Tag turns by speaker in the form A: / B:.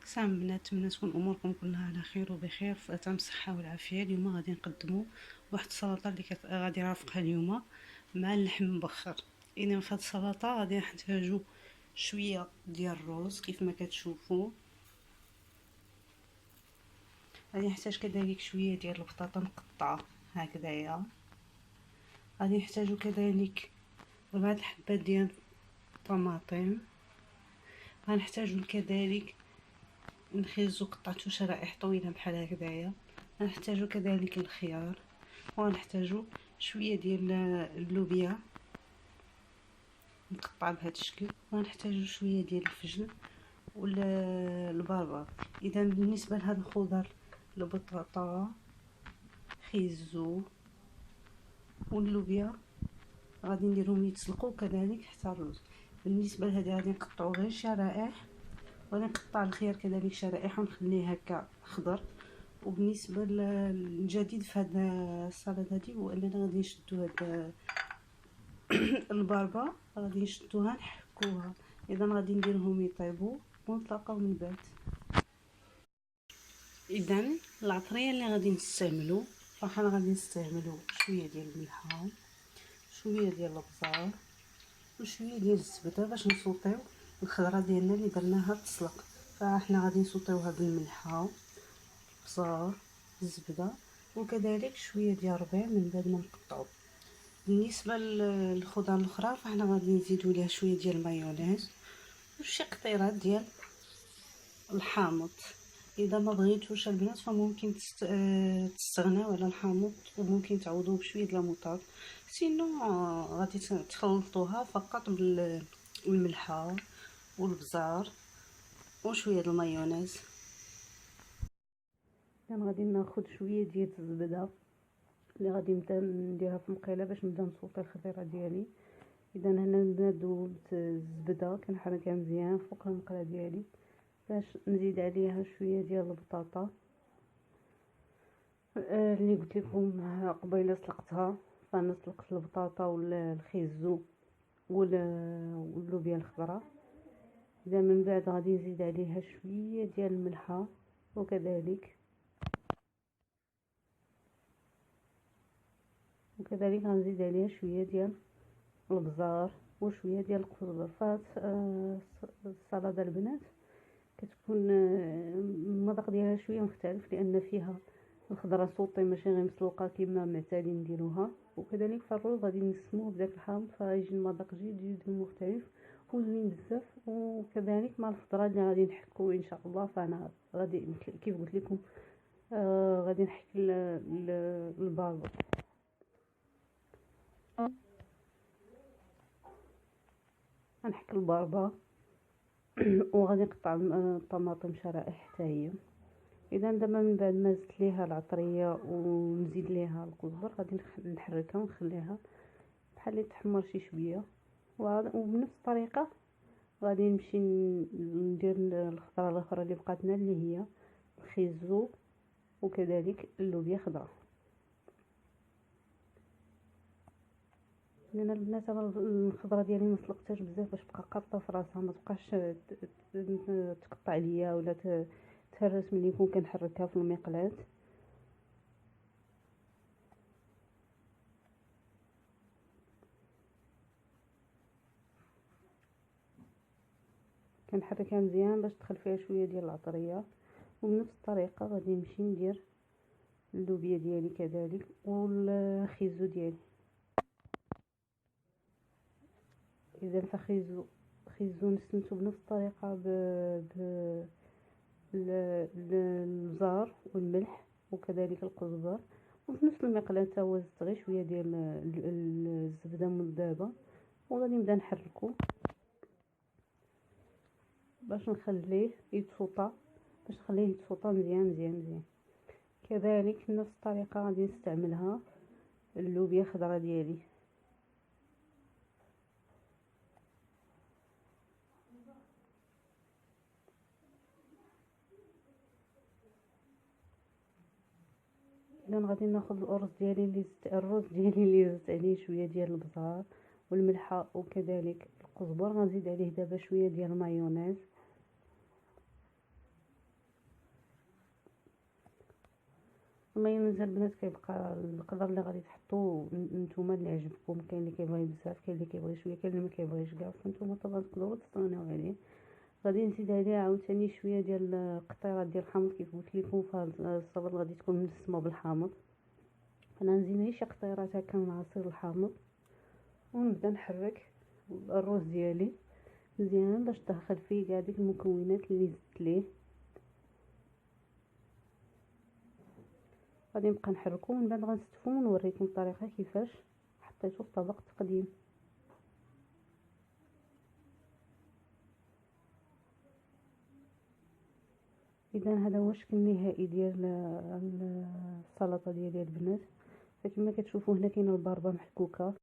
A: سلام البنات، نتمنى تكون اموركم كلها على خير وبخير في اتم الصحه والعافيه. اليوم غادي نقدموا واحد السلطه اللي غادي نرافقها اليوم مع اللحم مبخر. اذا في هذه السلطه غادي نحتاجوا شويه ديال الرز كيف ما كتشوفوا. غادي نحتاج كذلك شويه ديال البطاطا مقطعه هكذايا. غادي نحتاجوا كذلك 4 حبات ديال الطماطم. غنحتاجوا كذلك الخيزو قطعته شرائح طويله بحال هكذايا. غنحتاجوا كذلك الخيار، وغنحتاجوا شويه ديال اللوبيا مقطعه بهذا الشكل، وغنحتاجوا شويه ديال الفجل والبربر. اذا بالنسبه لهذا الخضر، البطاطا، خيزو واللوبيا غادي نديرهم يتسلقوا، كذلك حتى الرز. بالنسبه لهذه غادي نقطعوا غير شرائح، وغادي نقطع الخيار كذلك شرائح ونخليه هكا خضر. وبالنسبه للجديد في هذا السلطه هذه هو اننا غادي نشدو هاد الباربه، غادي نشدوها نحكوها. اذا غادي نديرهم يطيبوا ونتلاقاو من بعد. اذا العطريه اللي غادي نستعملو، فحنا غادي نستعملو شويه ديال الملحه، شويه ديال الابزار، وشويه ديال الزبده باش نسوطيو الخضره ديالنا اللي درناها تسلق. فاحنا غادي نسوطيوها بالملحه، الابزار، الزبده، وكذلك شويه ديال الربيع من بعد ما نقطعو. بالنسبه للخضر الاخرى فاحنا غادي نزيدو ليها شويه ديال المايونيز وشي قطيرات ديال الحامض. اذا ما بغيتوش البنات فممكن تستغناو على الحامض، وممكن تعوضوه بشويه ديال المطار. سينو غادي تخلطوها فقط بالملحه والبزار وشويه ديال المايونيز. كان غادي ناخذ شويه ديال الزبده اللي غادي نبدا نديرها في مقيله باش نبدا نسوطي الخضيره ديالي. اذا هنا ذوبت الزبده كنحركها مزيان فوق المقله ديالي باش نزيد عليها شويه ديال البطاطا اللي قلت لكم قبيله سلقتها. فانا سلقت البطاطا والخيزو واللوبيا الخضراء. اذا من بعد غادي نزيد عليها شويه ديال الملحه، وكذلك غنزيد عليها شويه ديال البزار وشويه ديال الكزبر. فهاد السلطه البنات كتكون المذاق ديالها شويه مختلف لان فيها الخضره صوطي ماشي غير مسلوقه كما معتادين نديروها. وكذلك في الرز غادي نسموه بداك الحامض فيجي المذاق جديد مختلف وزوين بزاف. وكذلك مع الخضره اللي غادي نحكو ان شاء الله. فانا غادي كيف قلت لكم غادي نحك البابا، غنحك الباربه وغادي نقطع الطماطم شرائح حتى هي. اذا دابا من بعد ما زدت ليها العطريه ونزيد ليها الكزبر غادي نحركها ونخليها بحال اللي تحمر شي شويه. وبنفس الطريقه غادي نمشي ندير الخضره الاخرى اللي بقاتنا اللي هي الخيزو وكذلك اللوبيا خضراء. لان البنات الخضره ديالي ما سلقتهاش بزاف باش تبقى قابطه في راسها، ما تبقاش تقطع ليا ولا تهرس ملي نكون كنحركها في المقلاة. كنحركها مزيان باش تدخل فيها شويه ديال العطريه. وبنفس الطريقه غادي نمشي ندير اللوبيا ديالي كذلك والخيزو ديالي. اذا خيزو نسنتو بنفس الطريقه البزار والملح وكذلك الكزبر، وفي نفس المقله تا هو زدت غير شويه ديال الزبده مذابه وغادي نبدا نحركو باش نخليه يتسوطا مزيان مزيان مزيان. كذلك نفس الطريقه غادي نستعملها اللوبيا خضراء ديالي. اذا غادي ناخذ الرز ديالي اللي زدت عليه شويه ديال البزار والملحه وكذلك الكزبر. غنزيد عليه دابا شويه ديال المايونيز المايونيز البنات كيبقى القدر اللي غادي تحطوا نتوما اللي عجبكم. كاين اللي كيبغي بزاف، كاين اللي كيبغي شويه، كاين اللي ما كيبغيش كاع، فانتوما طبعا تقدروا تستغناو عليه. غادي نزيد عليه عاوتاني شويه ديال قطيرات ديال الحامض كيف قلت لكم. فهاد السلطه غادي تكون مسمى بالحامض، انا نزيد غير شي قطيرات هكا من عصير الحامض، ونبدا نحرك الروز ديالي مزيان باش تدخل فيه كاع ديك المكونات اللي زدت ليه. غادي نبقى نحركو ومن بعد غنستفو ونوريكم الطريقه كيفاش حطيتو في طبق تقديم. اذا هذا هو الشكل النهائي ديال السلطه ديالي البنات. فكما كتشوفوا هنا كاينه الباربه محكوكه،